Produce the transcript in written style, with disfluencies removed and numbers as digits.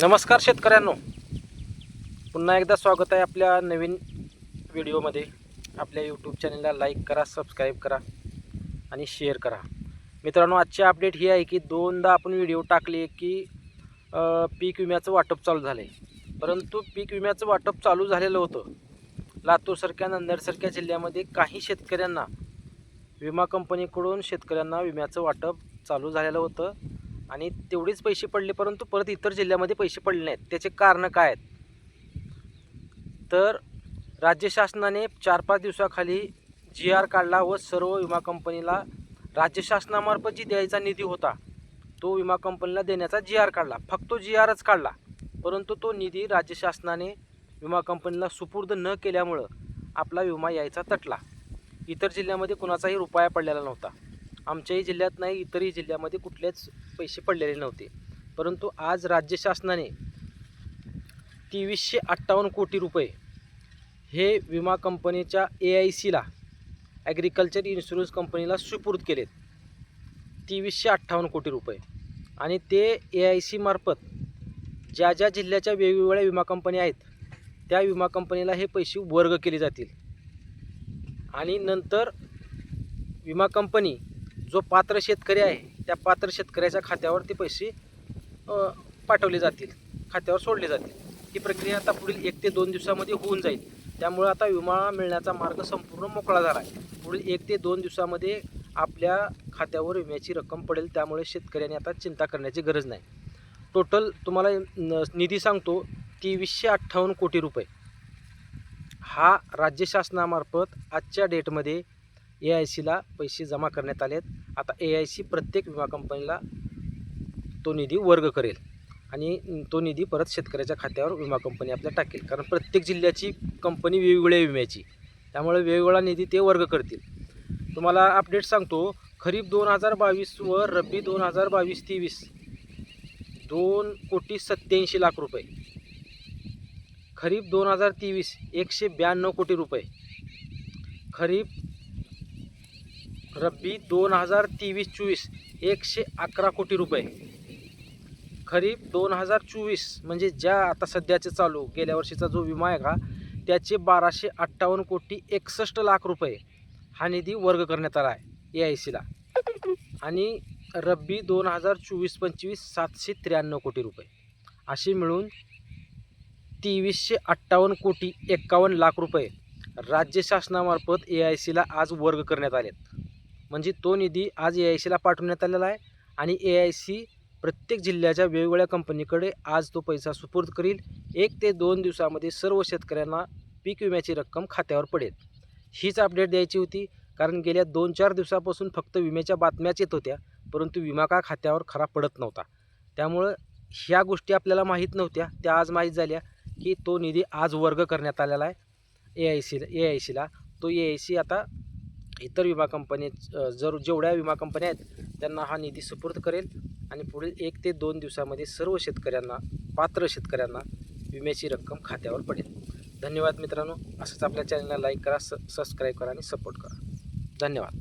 नमस्कार शेतकऱ्यांनो, पुन्हा एकदा स्वागत आहे आपल्या नवीन व्हिडिओमध्ये। आपल्या यूट्यूब चॅनलला लाईक करा, सबस्क्राईब करा आणि शेअर करा। मित्रांनो, आजची अपडेट ही आहे की दोनदा आपण व्हिडिओ टाकले की पीक विम्याचं वाटप चालू झालं आहे, परंतु पीक विम्याचं वाटप चालू झालेलं होतं। लातूरसारख्या नांदेडसारख्या जिल्ह्यामध्ये काही शेतकऱ्यांना विमा कंपनीकडून शेतकऱ्यांना विम्याचं वाटप चालू झालेलं होतं आणि तेवढेच पैसे पडले, परंतु परत इतर जिल्ह्यामध्ये पैसे पडले नाहीत। त्याचे कारण काय आहेत तर राज्य शासनाने 4-5 दिवसाखाली GR काढला व सर्व विमा कंपनीला राज्य शासनामार्फत जी द्यायचा निधी होता तो विमा कंपनीला देण्याचा GR काढला। फक्त GRच काढला, परंतु तो निधी राज्य शासनाने विमा कंपनीला सुपूर्द न केल्यामुळं आपला विमा यायचा तटला। इतर जिल्ह्यामध्ये कुणाचाही रुपया पडलेला नव्हता। आमच्याही जिल्ह्यात नाही, इतरही जिल्ह्यामध्ये कुठलेच पैसे पडलेले नव्हते। परंतु आज राज्य शासनाने 2358 कोटी रुपये हे विमा कंपनीच्या AICला, ॲग्रिकल्चर इन्शुरन्स कंपनीला सुपूर्द केलेत। 2358 कोटी रुपये आणि ते AIC मार्फत ज्या ज्या जिल्ह्याच्या वेगवेगळ्या विमा कंपन्या आहेत त्या विमा कंपनीला हे पैसे वर्ग केले जातील आणि नंतर विमा कंपनी जो पात्र शेतकरी आहे त्या पात्र शेतकऱ्याच्या खात्यावर ते पैसे पाठवले जातील, खात्यावर सोडले जातील। ही प्रक्रिया आता पुढील 1 ते 2 दिवसामध्ये होऊन जाईल। त्यामुळे आता विमा मिळण्याचा मार्ग संपूर्ण मोकळा झाला आहे। पुढील 1 ते 2 दिवसामध्ये आपल्या खात्यावर विम्याची रक्कम पडेल, त्यामुळे शेतकऱ्यांनी आता चिंता करण्याची गरज नाही। टोटल तुम्हाला निधी सांगतो, 2358 कोटी रुपये हा राज्य शासनामार्फत आजच्या डेटमध्ये AICला पैसे जमा करण्यात आलेत। आता AIC प्रत्येक विमा कंपनीला तो निधी वर्ग करेल आणि तो निधी परत शेतकऱ्याच्या खात्यावर विमा कंपनी आपल्या टाकेल, कारण प्रत्येक जिल्ह्याची कंपनी वेगवेगळ्या विम्याची, त्यामुळे वेगवेगळा निधी ते वर्ग करतील। तुम्हाला अपडेट सांगतो, खरीप 2022 व रब्बी 2022-23 2,87,00,000 रुपये, खरीप 2023 192 कोटी रुपये, खरीप रब्बी 2023-24 111 कोटी रुपये, खरीप 2024 म्हणजे ज्या आता सध्याचे चालू गेल्या वर्षीचा जो विमा आहे का त्याचे 1258 कोटी 61 लाख रुपये हा निधी वर्ग करण्यात आला आहे AICला। आणि रब्बी 2024-25 793 कोटी रुपये, असे मिळून 2358 कोटी 51 लाख रुपये राज्य शासनामार्फत AICला आज वर्ग करण्यात आलेत। म्हणजे तो निधी आज AICला पाठवण्यात आलेला आहे आणि AIC प्रत्येक जिल्ह्याच्या वेगवेगळ्या कंपनीकडे आज तो पैसा सुपूर्द करील। 1 ते 2 दिवसामध्ये सर्व शेतकऱ्यांना पीक विम्याची रक्कम खात्यावर पडेल। हीच अपडेट द्यायची होती, कारण गेल्या 2-4 दिवसापासून फक्त विम्याच्या बातम्याच येत होत्या, परंतु विमा का खात्यावर खरा पडत नव्हता। त्यामुळं ह्या गोष्टी आपल्याला माहीत नव्हत्या, त्या आज माहीत झाल्या की तो निधी आज वर्ग करण्यात आलेला आहे AICला। तो AIC आता इतर विमा कंपनी जेवढ्या विमा कंपन्या आहेत त्यांना हा निधी सुपूर्द करेल आणि पुढील 1 ते 2 दिवसामध्ये सर्व शेतकऱ्यांना, पात्र शेतकऱ्यांना विम्याची रक्कम खात्यावर पडेल। धन्यवाद मित्रांनो, असंच आपल्या चॅनलला लाईक करा, सबस्क्राईब करा आणि सपोर्ट करा। धन्यवाद।